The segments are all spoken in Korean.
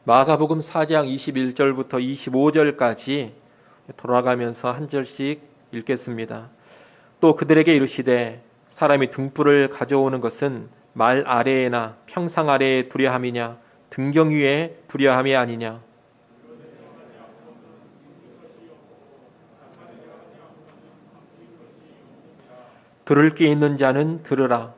마가복음 4장 21절부터 25절까지 돌아가면서 한 절씩 읽겠습니다. 또 그들에게 이르시되 사람이 등불을 가져오는 것은 말 아래에나 평상 아래에 두려 함이냐 등경 위에 두려 함이 아니냐. 들을 게 있는 자는 들으라.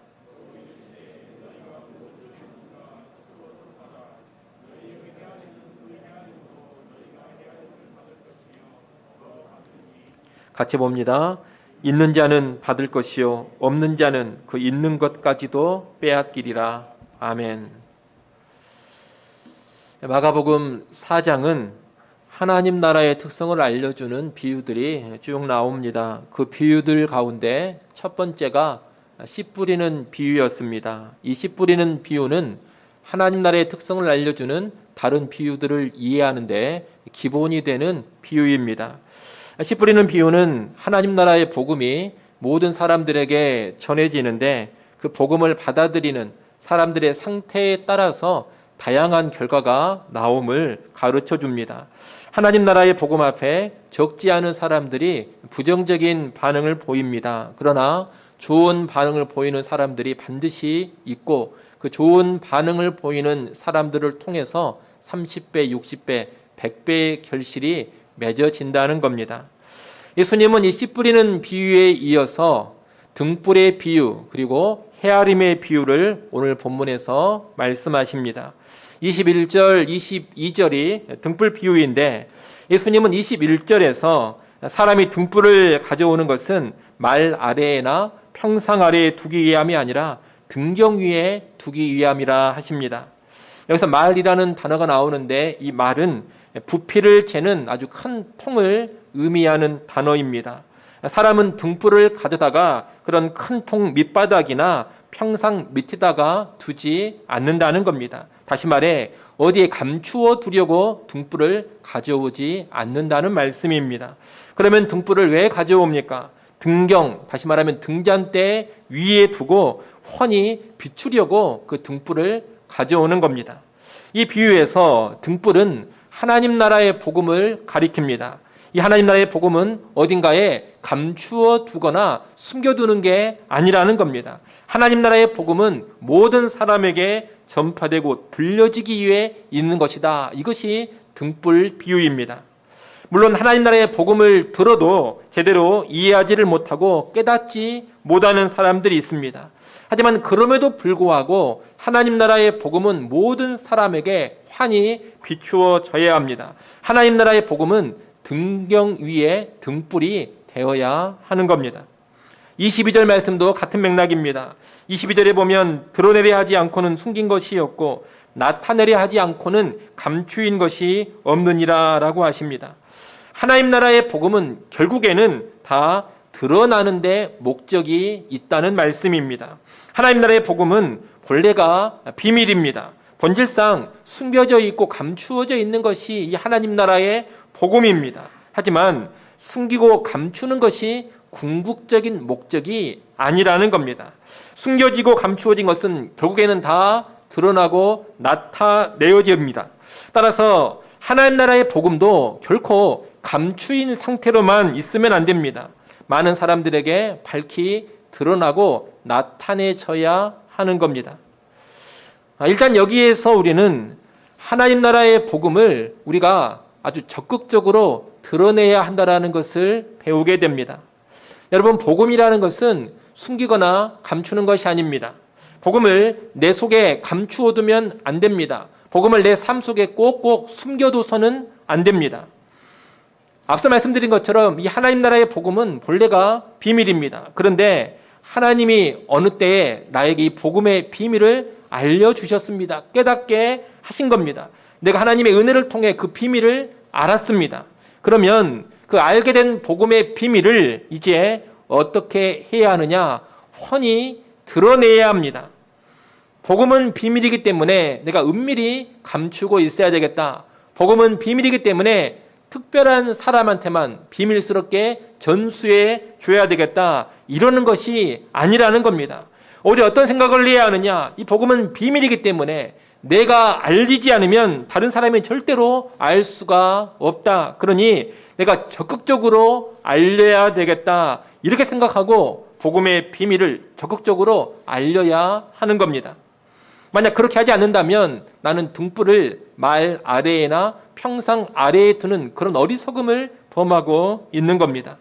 같이 봅니다. 있는 자는 받을 것이요 없는 자는 그 있는 것까지도 빼앗기리라. 아멘. 마가복음 4장은 하나님 나라의 특성을 알려주는 비유들이 쭉 나옵니다. 그 비유들 가운데 첫 번째가 씨 뿌리는 비유였습니다. 이 씨 뿌리는 비유는 하나님 나라의 특성을 알려주는 다른 비유들을 이해하는데 기본이 되는 비유입니다. 씨 뿌리는 비유는 하나님 나라의 복음이 모든 사람들에게 전해지는데 그 복음을 받아들이는 사람들의 상태에 따라서 다양한 결과가 나옴을 가르쳐 줍니다. 하나님 나라의 복음 앞에 적지 않은 사람들이 부정적인 반응을 보입니다. 그러나 좋은 반응을 보이는 사람들이 반드시 있고 그 좋은 반응을 보이는 사람들을 통해서 30배, 60배, 100배의 결실이 맺어진다는 겁니다. 예수님은 이 씨 뿌리는 비유에 이어서 등불의 비유 그리고 헤아림의 비유를 오늘 본문에서 말씀하십니다. 21절, 22절이 등불 비유인데 예수님은 21절에서 사람이 등불을 가져오는 것은 말 아래에나 평상 아래에 두기 위함이 아니라 등경 위에 두기 위함이라 하십니다. 여기서 말이라는 단어가 나오는데 이 말은 부피를 재는 아주 큰 통을 의미하는 단어입니다. 사람은 등불을 가져다가 그런 큰 통 밑바닥이나 평상 밑에다가 두지 않는다는 겁니다. 다시 말해 어디에 감추어 두려고 등불을 가져오지 않는다는 말씀입니다. 그러면 등불을 왜 가져옵니까? 등경, 다시 말하면 등잔대 위에 두고 훤히 비추려고 그 등불을 가져오는 겁니다. 이 비유에서 등불은 하나님 나라의 복음을 가리킵니다. 이 하나님 나라의 복음은 어딘가에 감추어 두거나 숨겨두는 게 아니라는 겁니다. 하나님 나라의 복음은 모든 사람에게 전파되고 들려지기 위해 있는 것이다. 이것이 등불 비유입니다. 물론 하나님 나라의 복음을 들어도 제대로 이해하지를 못하고 깨닫지 못하는 사람들이 있습니다. 하지만 그럼에도 불구하고 하나님 나라의 복음은 모든 사람에게 환히 비추어져야 합니다. 하나님 나라의 복음은 등경 위에 등불이 되어야 하는 겁니다. 22절 말씀도 같은 맥락입니다. 22절에 보면 드러내려 하지 않고는 숨긴 것이 없고 나타내려 하지 않고는 감추인 것이 없느니라 라고 하십니다. 하나님 나라의 복음은 결국에는 다 드러나는 데 목적이 있다는 말씀입니다. 하나님 나라의 복음은 본래가 비밀입니다. 본질상 숨겨져 있고 감추어져 있는 것이 이 하나님 나라의 복음입니다. 하지만 숨기고 감추는 것이 궁극적인 목적이 아니라는 겁니다. 숨겨지고 감추어진 것은 결국에는 다 드러나고 나타내어집니다. 따라서 하나님 나라의 복음도 결코 감추인 상태로만 있으면 안 됩니다. 많은 사람들에게 밝히 드러나고 나타내져야 하는 겁니다. 일단 여기에서 우리는 하나님 나라의 복음을 우리가 아주 적극적으로 드러내야 한다는 것을 배우게 됩니다. 여러분, 복음이라는 것은 숨기거나 감추는 것이 아닙니다. 복음을 내 속에 감추어두면 안 됩니다. 복음을 내 삶 속에 꼭꼭 숨겨둬서는 안 됩니다. 앞서 말씀드린 것처럼 이 하나님 나라의 복음은 본래가 비밀입니다. 그런데 하나님이 어느 때에 나에게 이 복음의 비밀을 알려주셨습니다. 깨닫게 하신 겁니다. 내가 하나님의 은혜를 통해 그 비밀을 알았습니다. 그러면 그 알게 된 복음의 비밀을 이제 어떻게 해야 하느냐? 훤히 드러내야 합니다. 복음은 비밀이기 때문에 내가 은밀히 감추고 있어야 되겠다. 복음은 비밀이기 때문에 특별한 사람한테만 비밀스럽게 전수해 줘야 되겠다. 이러는 것이 아니라는 겁니다. 우리 어떤 생각을 해야 하느냐? 이 복음은 비밀이기 때문에 내가 알리지 않으면 다른 사람이 절대로 알 수가 없다. 그러니 내가 적극적으로 알려야 되겠다. 이렇게 생각하고 복음의 비밀을 적극적으로 알려야 하는 겁니다. 만약 그렇게 하지 않는다면 나는 등불을 말 아래에나 평상 아래에 두는 그런 어리석음을 범하고 있는 겁니다.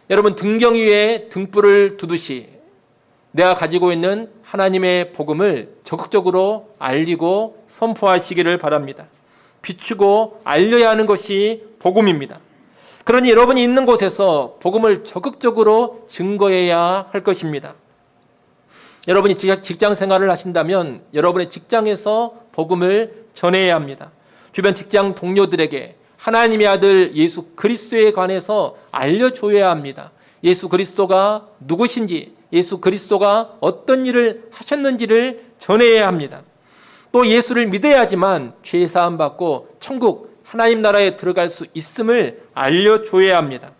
여러분, 등경 위에 등불을 두듯이 내가 가지고 있는 하나님의 복음을 적극적으로 알리고 선포하시기를 바랍니다. 비추고 알려야 하는 것이 복음입니다. 그러니 여러분이 있는 곳에서 복음을 적극적으로 증거해야 할 것입니다. 여러분이 직장 생활을 하신다면 여러분의 직장에서 복음을 전해야 합니다. 주변 직장 동료들에게 하나님의 아들 예수 그리스도에 관해서 알려줘야 합니다. 예수 그리스도가 누구신지, 예수 그리스도가 어떤 일을 하셨는지를 전해야 합니다. 또 예수를 믿어야지만 죄 사함 받고 천국 하나님 나라에 들어갈 수 있음을 알려줘야 합니다.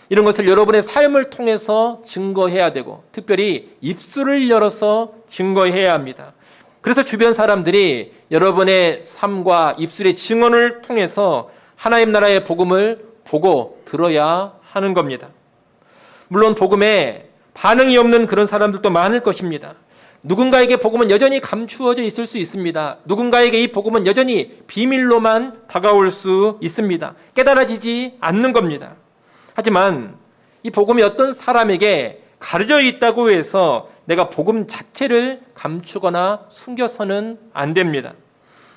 이런 것을 여러분의 삶을 통해서 증거해야 되고 특별히 입술을 열어서 증거해야 합니다. 그래서 주변 사람들이 여러분의 삶과 입술의 증언을 통해서 하나님 나라의 복음을 보고 들어야 하는 겁니다. 물론 복음에 반응이 없는 그런 사람들도 많을 것입니다. 누군가에게 복음은 여전히 감추어져 있을 수 있습니다. 누군가에게 이 복음은 여전히 비밀로만 다가올 수 있습니다. 깨달아지지 않는 겁니다. 하지만 이 복음이 어떤 사람에게 가려져 있다고 해서 내가 복음 자체를 감추거나 숨겨서는 안 됩니다.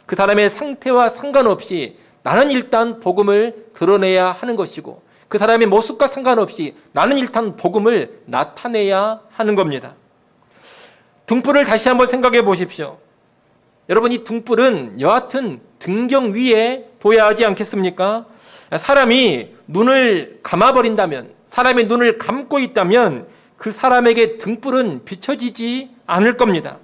그 사람의 상태와 상관없이 나는 일단 복음을 드러내야 하는 것이고 그 사람의 모습과 상관없이 나는 일단 복음을 나타내야 하는 겁니다. 등불을 다시 한번 생각해 보십시오. 여러분, 이 등불은 여하튼 등경 위에 둬야 하지 않겠습니까? 사람이 눈을 감아버린다면, 사람의 눈을 감고 있다면 그 사람에게 등불은 비춰지지 않을 겁니다.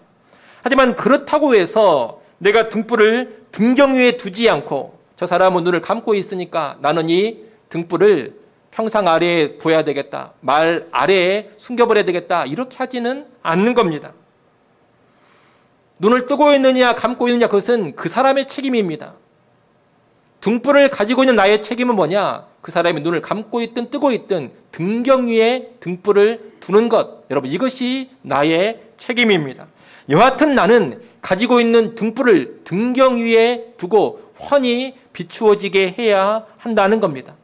하지만 그렇다고 해서 내가 등불을 등경 위에 두지 않고 저 사람은 눈을 감고 있으니까 나는 이 등불을 평상 아래에 둬야 되겠다, 말 아래에 숨겨버려야 되겠다, 이렇게 하지는 않는 겁니다. 눈을 뜨고 있느냐 감고 있느냐 그것은 그 사람의 책임입니다. 등불을 가지고 있는 나의 책임은 뭐냐? 그 사람이 눈을 감고 있든 뜨고 있든 등경 위에 등불을 두는 것, 여러분, 이것이 나의 책임입니다. 여하튼 나는 가지고 있는 등불을 등경 위에 두고 훤히 비추어지게 해야 한다는 겁니다.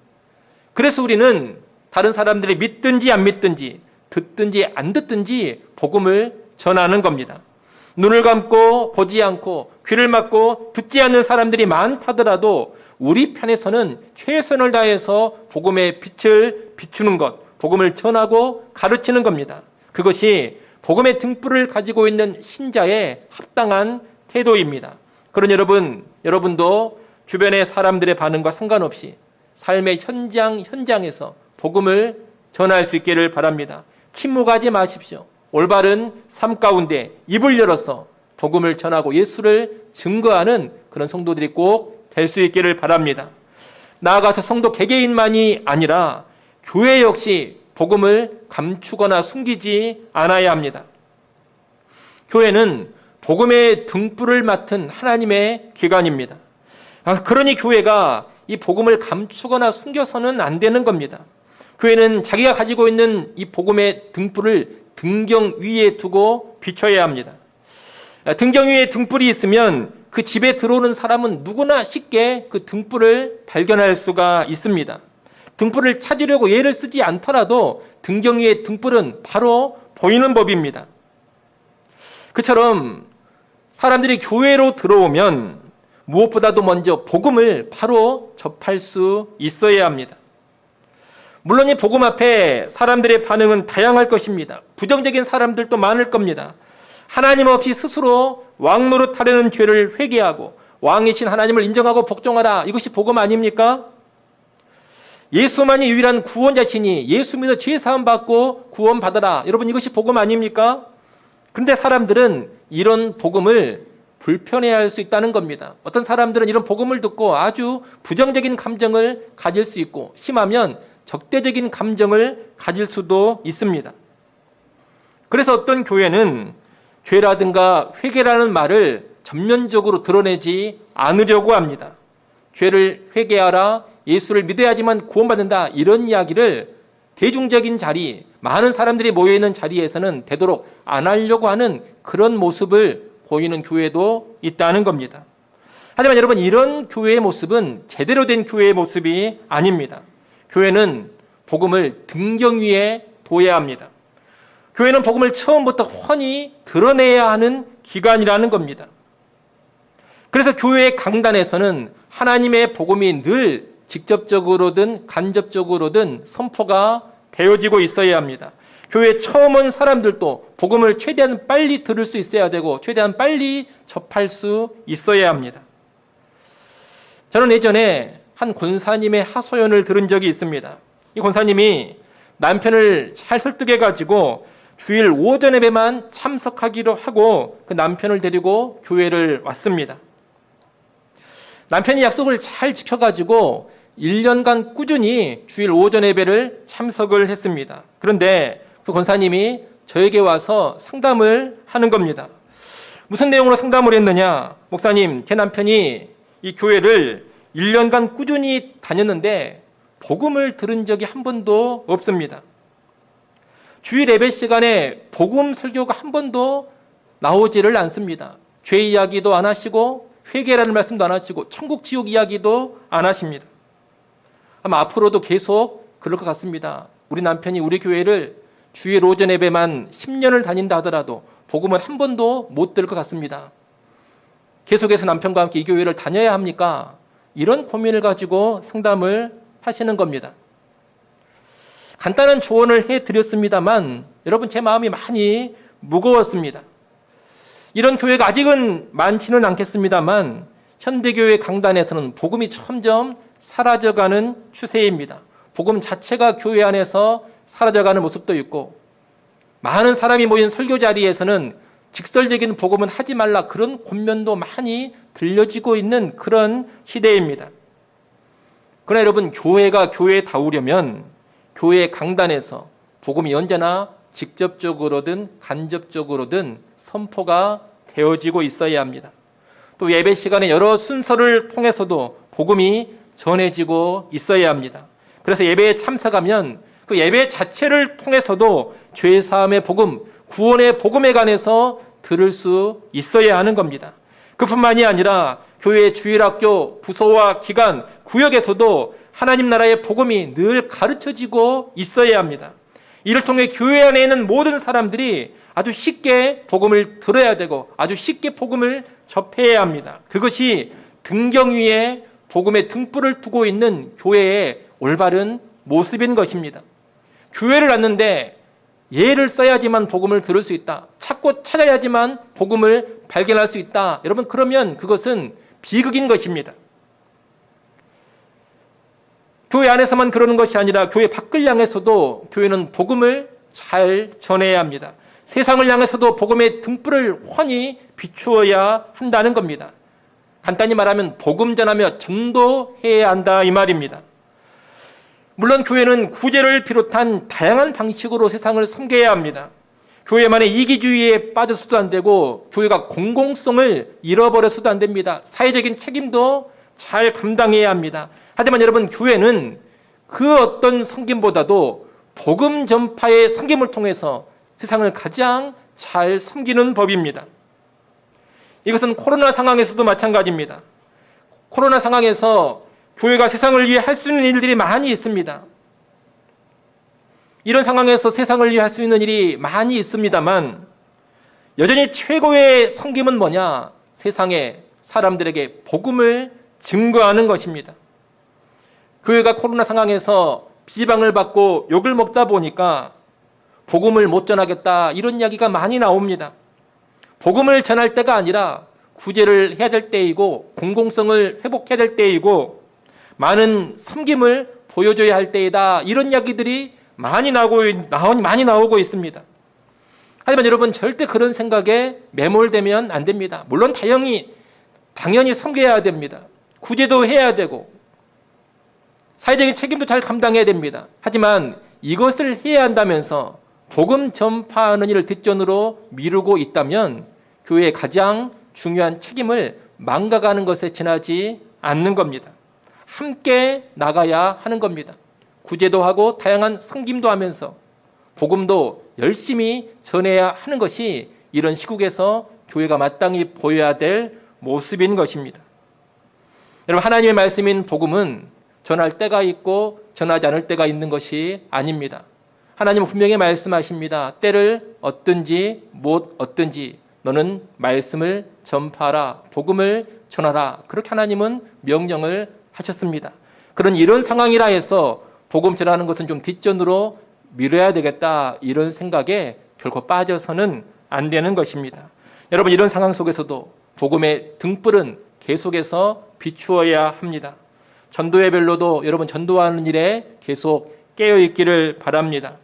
그래서 우리는 다른 사람들이 믿든지 안 믿든지 듣든지 안 듣든지 복음을 전하는 겁니다. 눈을 감고 보지 않고 귀를 막고 듣지 않는 사람들이 많다더라도 우리 편에서는 최선을 다해서 복음의 빛을 비추는 것, 복음을 전하고 가르치는 겁니다. 그것이 복음의 등불을 가지고 있는 신자의 합당한 태도입니다. 그런 여러분도 주변의 사람들의 반응과 상관없이 삶의 현장에서 복음을 전할 수 있기를 바랍니다. 침묵하지 마십시오. 올바른 삶 가운데 입을 열어서 복음을 전하고 예수를 증거하는 그런 성도들이 꼭 될 수 있기를 바랍니다. 나아가서 성도 개개인만이 아니라 교회 역시 복음을 감추거나 숨기지 않아야 합니다. 교회는 복음의 등불을 맡은 하나님의 기관입니다. 그러니 교회가 이 복음을 감추거나 숨겨서는 안 되는 겁니다. 교회는 자기가 가지고 있는 이 복음의 등불을 등경 위에 두고 비춰야 합니다. 등경 위에 등불이 있으면 그 집에 들어오는 사람은 누구나 쉽게 그 등불을 발견할 수가 있습니다. 등불을 찾으려고 애를 쓰지 않더라도 등경 위의 등불은 바로 보이는 법입니다. 그처럼 사람들이 교회로 들어오면 무엇보다도 먼저 복음을 바로 접할 수 있어야 합니다. 물론 이 복음 앞에 사람들의 반응은 다양할 것입니다. 부정적인 사람들도 많을 겁니다. 하나님 없이 스스로 왕 노릇하려는 죄를 회개하고 왕이신 하나님을 인정하고 복종하라, 이것이 복음 아닙니까? 예수만이 유일한 구원자시니 예수 믿어 죄 사함 받고 구원 받아라, 여러분, 이것이 복음 아닙니까? 그런데 사람들은 이런 복음을 불편해할 수 있다는 겁니다. 어떤 사람들은 이런 복음을 듣고 아주 부정적인 감정을 가질 수 있고 심하면 적대적인 감정을 가질 수도 있습니다. 그래서 어떤 교회는 죄라든가 회개라는 말을 전면적으로 드러내지 않으려고 합니다. 죄를 회개하라, 예수를 믿어야지만 구원받는다, 이런 이야기를 대중적인 자리, 많은 사람들이 모여있는 자리에서는 되도록 안 하려고 하는 그런 모습을 보이는 교회도 있다는 겁니다. 하지만 여러분, 이런 교회의 모습은 제대로 된 교회의 모습이 아닙니다. 교회는 복음을 등경 위에 둬야 합니다. 교회는 복음을 처음부터 훤히 드러내야 하는 기관이라는 겁니다. 그래서 교회의 강단에서는 하나님의 복음이 늘 직접적으로든 간접적으로든 선포가 되어지고 있어야 합니다. 교회 처음 온 사람들도 복음을 최대한 빨리 들을 수 있어야 되고 최대한 빨리 접할 수 있어야 합니다. 저는 예전에 한 권사님의 하소연을 들은 적이 있습니다. 이 권사님이 남편을 잘 설득해가지고 주일 오전 예배만 참석하기로 하고 그 남편을 데리고 교회를 왔습니다. 남편이 약속을 잘 지켜가지고 1년간 꾸준히 주일 오전 예배를 참석을 했습니다. 그런데 그 권사님이 저에게 와서 상담을 하는 겁니다. 무슨 내용으로 상담을 했느냐? 목사님, 제 남편이 이 교회를 1년간 꾸준히 다녔는데 복음을 들은 적이 한 번도 없습니다. 주일 예배 시간에 복음 설교가 한 번도 나오지를 않습니다. 죄 이야기도 안 하시고 회개라는 말씀도 안 하시고 천국 지옥 이야기도 안 하십니다. 아마 앞으로도 계속 그럴 것 같습니다. 우리 남편이 우리 교회를 주일 오전 예배만 10년을 다닌다 하더라도 복음을 한 번도 못 들을 것 같습니다. 계속해서 남편과 함께 이 교회를 다녀야 합니까? 이런 고민을 가지고 상담을 하시는 겁니다. 간단한 조언을 해드렸습니다만 여러분, 제 마음이 많이 무거웠습니다. 이런 교회가 아직은 많지는 않겠습니다만 현대교회 강단에서는 복음이 점점 사라져가는 추세입니다. 복음 자체가 교회 안에서 사라져가는 모습도 있고, 많은 사람이 모인 설교 자리에서는 직설적인 복음은 하지 말라, 그런 권면도 많이 들려지고 있는 그런 시대입니다. 그러나 여러분, 교회가 교회다우려면 교회 강단에서 복음이 언제나 직접적으로든 간접적으로든 선포가 되어지고 있어야 합니다. 또 예배 시간에 여러 순서를 통해서도 복음이 전해지고 있어야 합니다. 그래서 예배에 참석하면 그 예배 자체를 통해서도 죄사함의 복음, 구원의 복음에 관해서 들을 수 있어야 하는 겁니다. 그뿐만이 아니라 교회 주일학교, 부서와 기관, 구역에서도 하나님 나라의 복음이 늘 가르쳐지고 있어야 합니다. 이를 통해 교회 안에 있는 모든 사람들이 아주 쉽게 복음을 들어야 되고 아주 쉽게 복음을 접해야 합니다. 그것이 등경 위에 복음의 등불을 두고 있는 교회의 올바른 모습인 것입니다. 교회를 왔는데 예를 써야지만 복음을 들을 수 있다, 찾고 찾아야지만 복음을 발견할 수 있다, 여러분, 그러면 그것은 비극인 것입니다. 교회 안에서만 그러는 것이 아니라 교회 밖을 향해서도 교회는 복음을 잘 전해야 합니다. 세상을 향해서도 복음의 등불을 훤히 비추어야 한다는 겁니다. 간단히 말하면 복음 전하며 전도해야 한다, 이 말입니다. 물론 교회는 구제를 비롯한 다양한 방식으로 세상을 섬겨야 합니다. 교회만의 이기주의에 빠져서도 안 되고 교회가 공공성을 잃어버려서도 안 됩니다. 사회적인 책임도 잘 감당해야 합니다. 하지만 여러분, 교회는 그 어떤 섬김보다도 복음 전파의 섬김을 통해서 세상을 가장 잘 섬기는 법입니다. 이것은 코로나 상황에서도 마찬가지입니다. 코로나 상황에서 교회가 세상을 위해 할 수 있는 일들이 많이 있습니다. 이런 상황에서 세상을 위해 할 수 있는 일이 많이 있습니다만 여전히 최고의 섬김은 뭐냐? 세상의 사람들에게 복음을 증거하는 것입니다. 교회가 코로나 상황에서 비방을 받고 욕을 먹다 보니까 복음을 못 전하겠다, 이런 이야기가 많이 나옵니다. 복음을 전할 때가 아니라 구제를 해야 될 때이고 공공성을 회복해야 될 때이고 많은 섬김을 보여줘야 할 때이다, 이런 이야기들이 많이 나오고 있습니다. 하지만 여러분, 절대 그런 생각에 매몰되면 안 됩니다. 물론 당연히 섬겨야 됩니다. 구제도 해야 되고 사회적인 책임도 잘 감당해야 됩니다. 하지만 이것을 해야 한다면서 복음 전파하는 일을 뒷전으로 미루고 있다면 교회의 가장 중요한 책임을 망각하는 것에 지나지 않는 겁니다. 함께 나가야 하는 겁니다. 구제도 하고 다양한 섬김도 하면서 복음도 열심히 전해야 하는 것이 이런 시국에서 교회가 마땅히 보여야 될 모습인 것입니다. 여러분, 하나님의 말씀인 복음은 전할 때가 있고 전하지 않을 때가 있는 것이 아닙니다. 하나님은 분명히 말씀하십니다. 때를 얻든지 못 얻든지 너는 말씀을 전파하라, 복음을 전하라. 그렇게 하나님은 명령을 하셨습니다. 그런 이런 상황이라 해서 복음 전하는 것은 좀 뒷전으로 미뤄야 되겠다, 이런 생각에 결코 빠져서는 안 되는 것입니다. 여러분, 이런 상황 속에서도 복음의 등불은 계속해서 비추어야 합니다. 전도회별로도 여러분 전도하는 일에 계속 깨어있기를 바랍니다.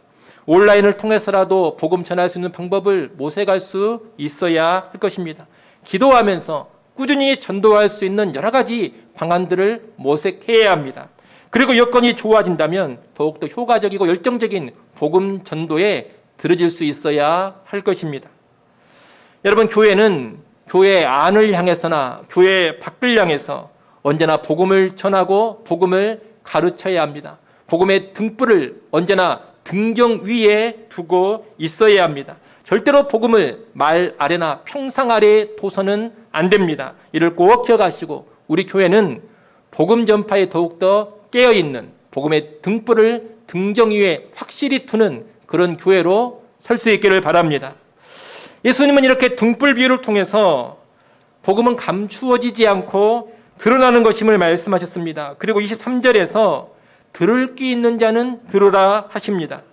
온라인을 통해서라도 복음 전할 수 있는 방법을 모색할 수 있어야 할 것입니다. 기도하면서 꾸준히 전도할 수 있는 여러 가지 방안들을 모색해야 합니다. 그리고 여건이 좋아진다면 더욱더 효과적이고 열정적인 복음 전도에 들어질 수 있어야 할 것입니다. 여러분, 교회는 교회 안을 향해서나 교회 밖을 향해서 언제나 복음을 전하고 복음을 가르쳐야 합니다. 복음의 등불을 언제나 등경 위에 두고 있어야 합니다. 절대로 복음을 말 아래나 평상 아래에 둬서는 안 됩니다. 이를 꼭 기억하시고 우리 교회는 복음 전파에 더욱더 깨어있는 복음의 등불을 등정 위에 확실히 두는 그런 교회로 설 수 있기를 바랍니다. 예수님은 이렇게 등불 비유를 통해서 복음은 감추어지지 않고 드러나는 것임을 말씀하셨습니다. 그리고 23절에서 들을 귀 있는 자는 들으라 하십니다.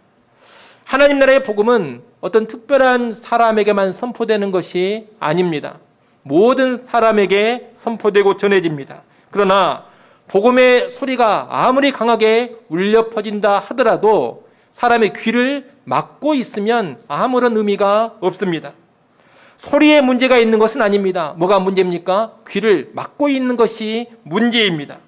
하나님 나라의 복음은 어떤 특별한 사람에게만 선포되는 것이 아닙니다. 모든 사람에게 선포되고 전해집니다. 그러나 복음의 소리가 아무리 강하게 울려 퍼진다 하더라도 사람의 귀를 막고 있으면 아무런 의미가 없습니다. 소리에 문제가 있는 것은 아닙니다. 뭐가 문제입니까? 귀를 막고 있는 것이 문제입니다.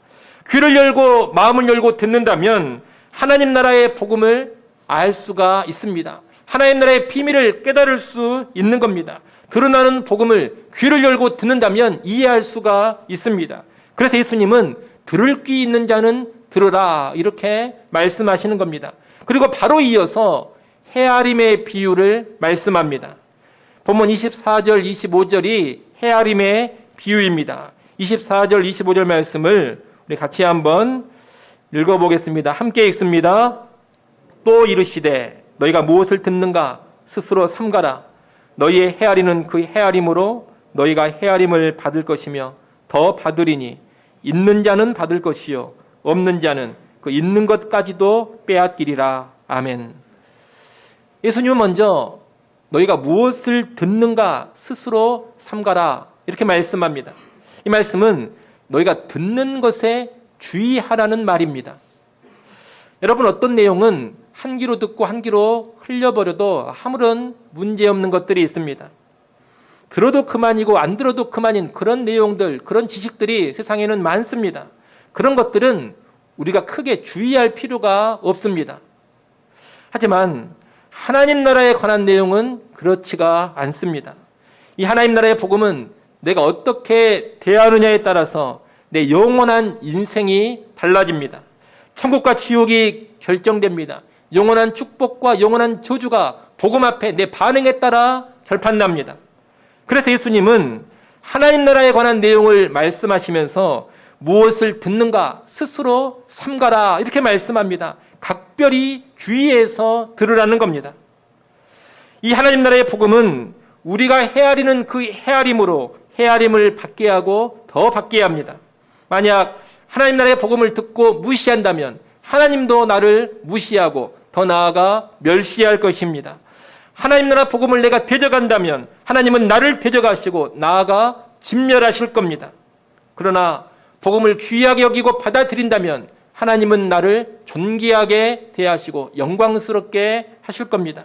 귀를 열고 마음을 열고 듣는다면 하나님 나라의 복음을 알 수가 있습니다. 하나님 나라의 비밀을 깨달을 수 있는 겁니다. 드러나는 복음을 귀를 열고 듣는다면 이해할 수가 있습니다. 그래서 예수님은 들을 귀 있는 자는 들으라, 이렇게 말씀하시는 겁니다. 그리고 바로 이어서 헤아림의 비유를 말씀합니다. 본문 24절, 25절이 헤아림의 비유입니다. 24절, 25절 말씀을 우리 같이 한번 읽어보겠습니다. 함께 읽습니다. 또 이르시되 너희가 무엇을 듣는가 스스로 삼가라. 너희의 헤아리는 그 헤아림으로 너희가 헤아림을 받을 것이며 더 받으리니 있는 자는 받을 것이요 없는 자는 그 있는 것까지도 빼앗기리라. 아멘. 예수님은 먼저 너희가 무엇을 듣는가 스스로 삼가라, 이렇게 말씀합니다. 이 말씀은 너희가 듣는 것에 주의하라는 말입니다. 여러분, 어떤 내용은 한 귀로 듣고 한 귀로 흘려버려도 아무런 문제없는 것들이 있습니다. 들어도 그만이고 안 들어도 그만인 그런 내용들, 그런 지식들이 세상에는 많습니다. 그런 것들은 우리가 크게 주의할 필요가 없습니다. 하지만 하나님 나라에 관한 내용은 그렇지가 않습니다. 이 하나님 나라의 복음은 내가 어떻게 대하느냐에 따라서 내 영원한 인생이 달라집니다. 천국과 지옥이 결정됩니다. 영원한 축복과 영원한 저주가 복음 앞에 내 반응에 따라 결판납니다. 그래서 예수님은 하나님 나라에 관한 내용을 말씀하시면서 무엇을 듣는가 스스로 삼가라, 이렇게 말씀합니다. 각별히 주의해서 들으라는 겁니다. 이 하나님 나라의 복음은 우리가 헤아리는 그 헤아림으로 헤아림을 받게 하고 더 받게 합니다. 만약 하나님 나라의 복음을 듣고 무시한다면 하나님도 나를 무시하고 더 나아가 멸시할 것입니다. 하나님 나라 복음을 내가 대적한다면 하나님은 나를 대적하시고 나아가 진멸하실 겁니다. 그러나 복음을 귀하게 여기고 받아들인다면 하나님은 나를 존귀하게 대하시고 영광스럽게 하실 겁니다.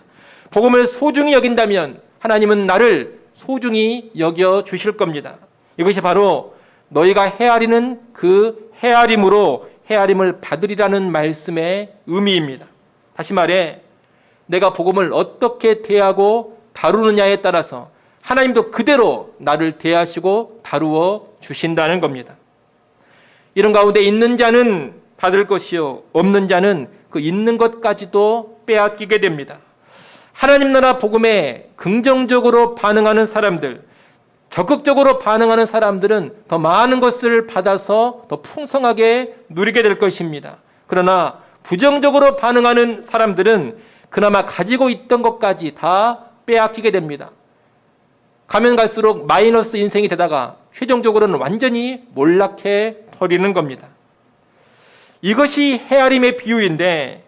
복음을 소중히 여긴다면 하나님은 나를 소중히 여겨 주실 겁니다. 이것이 바로 너희가 헤아리는 그 헤아림으로 헤아림을 받으리라는 말씀의 의미입니다. 다시 말해, 내가 복음을 어떻게 대하고 다루느냐에 따라서 하나님도 그대로 나를 대하시고 다루어 주신다는 겁니다. 이런 가운데 있는 자는 받을 것이요 없는 자는 그 있는 것까지도 빼앗기게 됩니다. 하나님 나라 복음에 긍정적으로 반응하는 사람들, 적극적으로 반응하는 사람들은 더 많은 것을 받아서 더 풍성하게 누리게 될 것입니다. 그러나 부정적으로 반응하는 사람들은 그나마 가지고 있던 것까지 다 빼앗기게 됩니다. 가면 갈수록 마이너스 인생이 되다가 최종적으로는 완전히 몰락해 버리는 겁니다. 이것이 헤아림의 비유인데,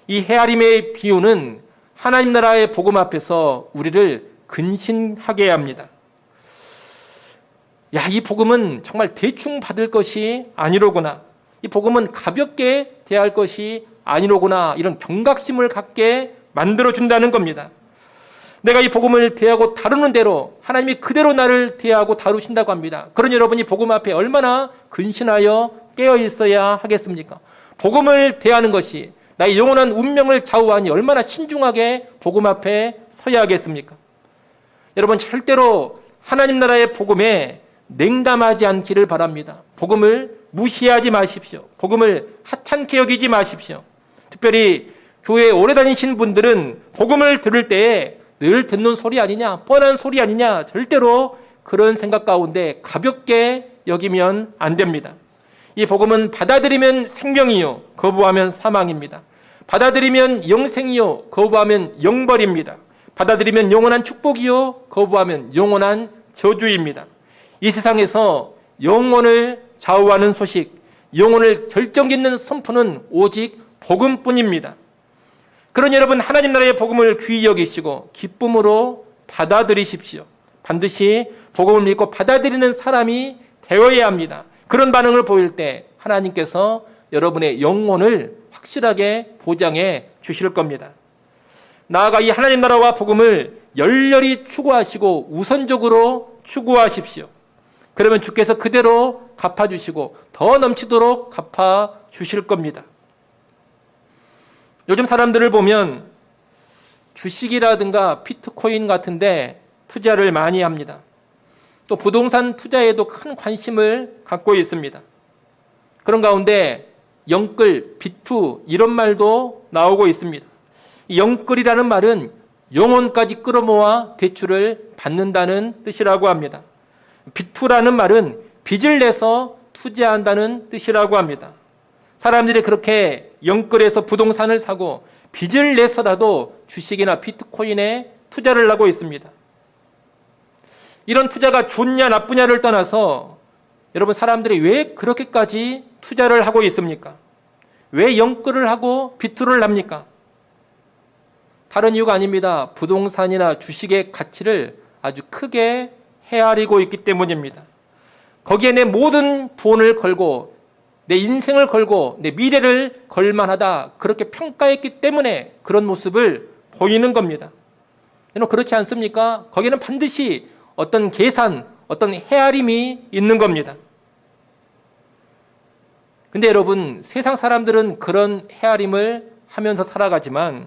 이 헤아림의 비유는 하나님 나라의 복음 앞에서 우리를 근신하게 합니다. 야, 이 복음은 정말 대충 받을 것이 아니로구나. 이 복음은 가볍게 대할 것이 아니로구나. 이런 경각심을 갖게 만들어준다는 겁니다. 내가 이 복음을 대하고 다루는 대로 하나님이 그대로 나를 대하고 다루신다고 합니다. 그러니 여러분이 복음 앞에 얼마나 근신하여 깨어 있어야 하겠습니까? 복음을 대하는 것이 나의 영원한 운명을 좌우하니 얼마나 신중하게 복음 앞에 서야 하겠습니까? 여러분, 절대로 하나님 나라의 복음에 냉담하지 않기를 바랍니다. 복음을 무시하지 마십시오. 복음을 하찮게 여기지 마십시오. 특별히 교회에 오래 다니신 분들은 복음을 들을 때에 늘 듣는 소리 아니냐, 뻔한 소리 아니냐, 절대로 그런 생각 가운데 가볍게 여기면 안 됩니다. 이 복음은 받아들이면 생명이요, 거부하면 사망입니다. 받아들이면 영생이요, 거부하면 영벌입니다. 받아들이면 영원한 축복이요, 거부하면 영원한 저주입니다. 이 세상에서 영혼을 좌우하는 소식, 영혼을 결정짓는 선포는 오직 복음뿐입니다. 그러니 여러분, 하나님 나라의 복음을 귀히 여기시고 기쁨으로 받아들이십시오. 반드시 복음을 믿고 받아들이는 사람이 되어야 합니다. 그런 반응을 보일 때 하나님께서 여러분의 영혼을 확실하게 보장해 주실 겁니다. 나아가 이 하나님 나라와 복음을 열렬히 추구하시고 우선적으로 추구하십시오. 그러면 주께서 그대로 갚아주시고 더 넘치도록 갚아주실 겁니다. 요즘 사람들을 보면 주식이라든가 비트코인 같은데 투자를 많이 합니다. 또 부동산 투자에도 큰 관심을 갖고 있습니다. 그런 가운데 영끌, 비투 이런 말도 나오고 있습니다. 이 영끌이라는 말은 영혼까지 끌어모아 대출을 받는다는 뜻이라고 합니다. 비투라는 말은 빚을 내서 투자한다는 뜻이라고 합니다. 사람들이 그렇게 영끌에서 부동산을 사고 빚을 내서라도 주식이나 비트코인에 투자를 하고 있습니다. 이런 투자가 좋냐 나쁘냐를 떠나서 여러분, 사람들이 왜 그렇게까지 투자를 하고 있습니까? 왜 영끌을 하고 비투를 합니까? 다른 이유가 아닙니다. 부동산이나 주식의 가치를 아주 크게 헤아리고 있기 때문입니다. 거기에 내 모든 돈을 걸고 내 인생을 걸고 내 미래를 걸만하다, 그렇게 평가했기 때문에 그런 모습을 보이는 겁니다. 여러분, 그렇지 않습니까? 거기는 반드시 어떤 계산, 어떤 헤아림이 있는 겁니다. 근데 여러분, 세상 사람들은 그런 헤아림을 하면서 살아가지만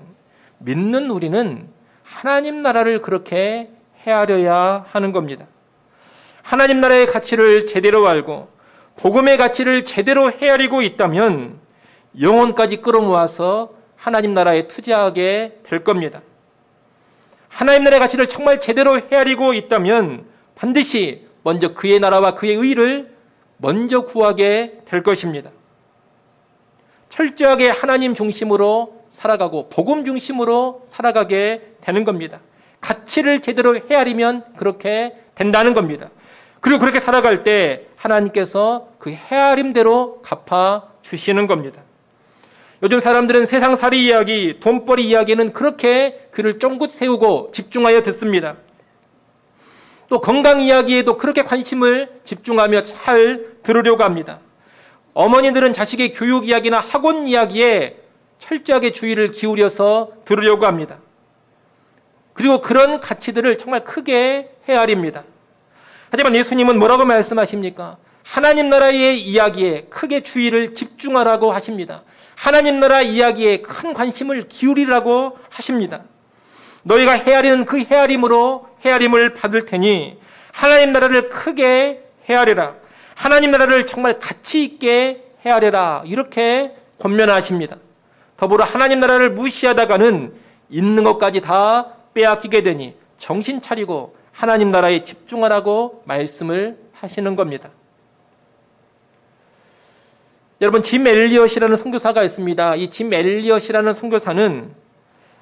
믿는 우리는 하나님 나라를 그렇게 헤아려야 하는 겁니다. 하나님 나라의 가치를 제대로 알고 복음의 가치를 제대로 헤아리고 있다면 영혼까지 끌어모아서 하나님 나라에 투자하게 될 겁니다. 하나님 나라의 가치를 정말 제대로 헤아리고 있다면 반드시 먼저 그의 나라와 그의 의를 먼저 구하게 될 것입니다. 철저하게 하나님 중심으로 살아가고 복음 중심으로 살아가게 되는 겁니다. 가치를 제대로 헤아리면 그렇게 된다는 겁니다. 그리고 그렇게 살아갈 때 하나님께서 그 헤아림대로 갚아주시는 겁니다. 요즘 사람들은 세상살이 이야기, 돈벌이 이야기는 그렇게 귀를 쫑긋 세우고 집중하여 듣습니다. 또 건강 이야기에도 그렇게 관심을 집중하며 잘 들으려고 합니다. 어머니들은 자식의 교육 이야기나 학원 이야기에 철저하게 주의를 기울여서 들으려고 합니다. 그리고 그런 가치들을 정말 크게 헤아립니다. 하지만 예수님은 뭐라고 말씀하십니까? 하나님 나라의 이야기에 크게 주의를 집중하라고 하십니다. 하나님 나라 이야기에 큰 관심을 기울이라고 하십니다. 너희가 헤아리는 그 헤아림으로 헤아림을 받을 테니 하나님 나라를 크게 헤아려라. 하나님 나라를 정말 가치 있게 헤아려라. 이렇게 권면하십니다. 더불어 하나님 나라를 무시하다가는 있는 것까지 다 빼앗기게 되니 정신 차리고 하나님 나라에 집중하라고 말씀을 하시는 겁니다. 여러분, 짐 엘리엇이라는 선교사가 있습니다. 이 짐 엘리엇이라는 선교사는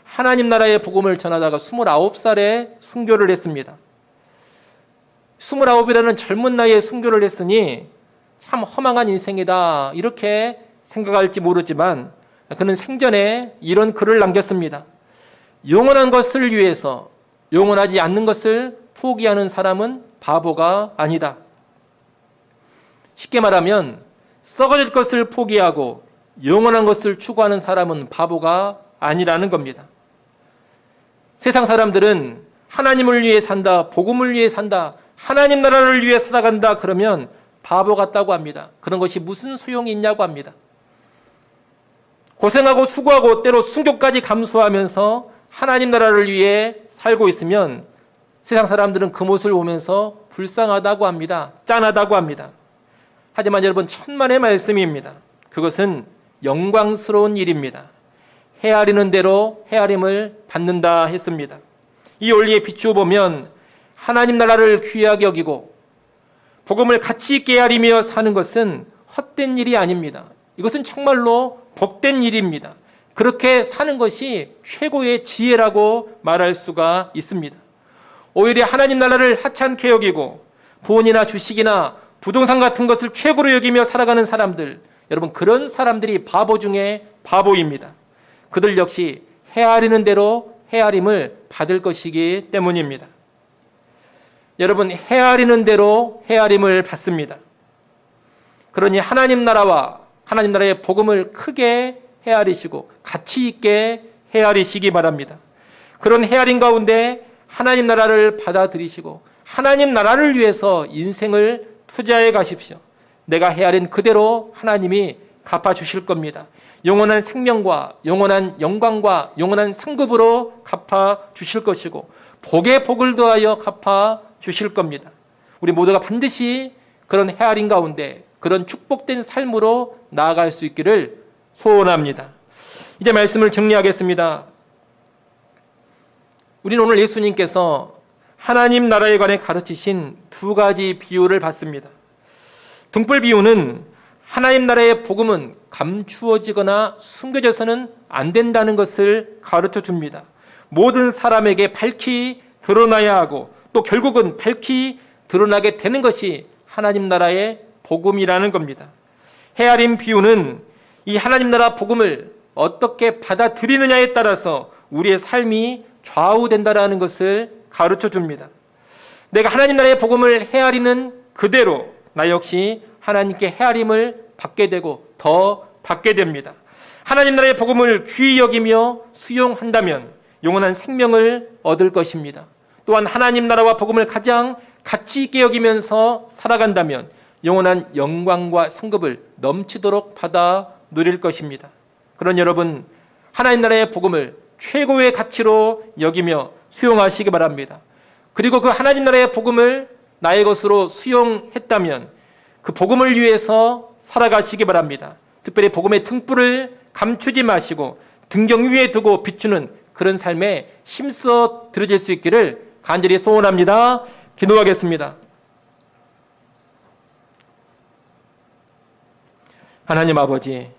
하나님 나라의 복음을 전하다가 29살에 순교를 했습니다. 29이라는 젊은 나이에 순교를 했으니 참 허망한 인생이다 이렇게 생각할지 모르지만 그는 생전에 이런 글을 남겼습니다. 영원한 것을 위해서 영원하지 않는 것을 포기하는 사람은 바보가 아니다. 쉽게 말하면 썩어질 것을 포기하고 영원한 것을 추구하는 사람은 바보가 아니라는 겁니다. 세상 사람들은 하나님을 위해 산다, 복음을 위해 산다, 하나님 나라를 위해 살아간다 그러면 바보 같다고 합니다. 그런 것이 무슨 소용이 있냐고 합니다. 고생하고 수고하고 때로 순교까지 감수하면서 하나님 나라를 위해 살고 있으면 세상 사람들은 그 모습을 보면서 불쌍하다고 합니다. 짠하다고 합니다. 하지만 여러분, 천만의 말씀입니다. 그것은 영광스러운 일입니다. 헤아리는 대로 헤아림을 받는다 했습니다. 이 원리에 비추어 보면 하나님 나라를 귀하게 여기고 복음을 가치 있게 헤아리며 사는 것은 헛된 일이 아닙니다. 이것은 정말로 복된 일입니다. 그렇게 사는 것이 최고의 지혜라고 말할 수가 있습니다. 오히려 하나님 나라를 하찮게 여기고 돈이나 주식이나 부동산 같은 것을 최고로 여기며 살아가는 사람들, 여러분, 그런 사람들이 바보 중에 바보입니다. 그들 역시 헤아리는 대로 헤아림을 받을 것이기 때문입니다. 여러분, 헤아리는 대로 헤아림을 받습니다. 그러니 하나님 나라와 하나님 나라의 복음을 크게 헤아리시고 가치 있게 헤아리시기 바랍니다. 그런 헤아림 가운데 하나님 나라를 받아들이시고 하나님 나라를 위해서 인생을 투자해 가십시오. 내가 헤아린 그대로 하나님이 갚아주실 겁니다. 영원한 생명과 영원한 영광과 영원한 상급으로 갚아주실 것이고 복에 복을 더하여 갚아주실 겁니다. 우리 모두가 반드시 그런 헤아림 가운데 그런 축복된 삶으로 나아갈 수 있기를 소원합니다. 이제 말씀을 정리하겠습니다. 우리는 오늘 예수님께서 하나님 나라에 관해 가르치신 두 가지 비유를 봤습니다. 등불 비유는 하나님 나라의 복음은 감추어지거나 숨겨져서는 안 된다는 것을 가르쳐 줍니다. 모든 사람에게 밝히 드러나야 하고 또 결국은 밝히 드러나게 되는 것이 하나님 나라의 복음이라는 겁니다. 헤아림 비유는 이 하나님 나라 복음을 어떻게 받아들이느냐에 따라서 우리의 삶이 좌우된다라는 것을 가르쳐 줍니다. 내가 하나님 나라의 복음을 헤아리는 그대로 나 역시 하나님께 헤아림을 받게 되고 더 받게 됩니다. 하나님 나라의 복음을 귀히 여기며 수용한다면 영원한 생명을 얻을 것입니다. 또한 하나님 나라와 복음을 가장 가치 있게 여기면서 살아간다면 영원한 영광과 상급을 넘치도록 받아 누릴 것입니다. 그런 여러분, 하나님 나라의 복음을 최고의 가치로 여기며 수용하시기 바랍니다. 그리고 그 하나님 나라의 복음을 나의 것으로 수용했다면 그 복음을 위해서 살아가시기 바랍니다. 특별히 복음의 등불을 감추지 마시고 등경 위에 두고 비추는 그런 삶에 힘써 들어질 수 있기를 간절히 소원합니다. 기도하겠습니다. 하나님 아버지,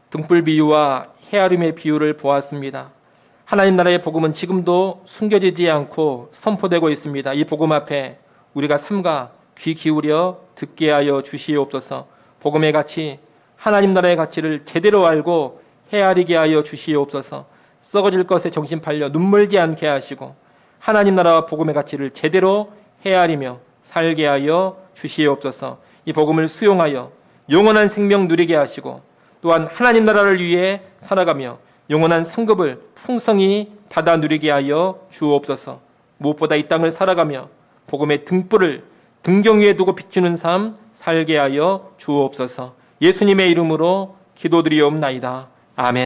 등불 비유와 헤아림의 비유를 보았습니다. 하나님 나라의 복음은 지금도 숨겨지지 않고 선포되고 있습니다. 이 복음 앞에 우리가 삼가 귀 기울여 듣게 하여 주시옵소서. 복음의 가치, 하나님 나라의 가치를 제대로 알고 헤아리게 하여 주시옵소서. 썩어질 것에 정신 팔려 눈물지 않게 하시고 하나님 나라와 복음의 가치를 제대로 헤아리며 살게 하여 주시옵소서. 이 복음을 수용하여 영원한 생명 누리게 하시고 또한 하나님 나라를 위해 살아가며 영원한 상급을 풍성히 받아 누리게 하여 주옵소서. 무엇보다 이 땅을 살아가며 복음의 등불을 등경 위에 두고 비추는 삶 살게 하여 주옵소서. 예수님의 이름으로 기도드리옵나이다. 아멘.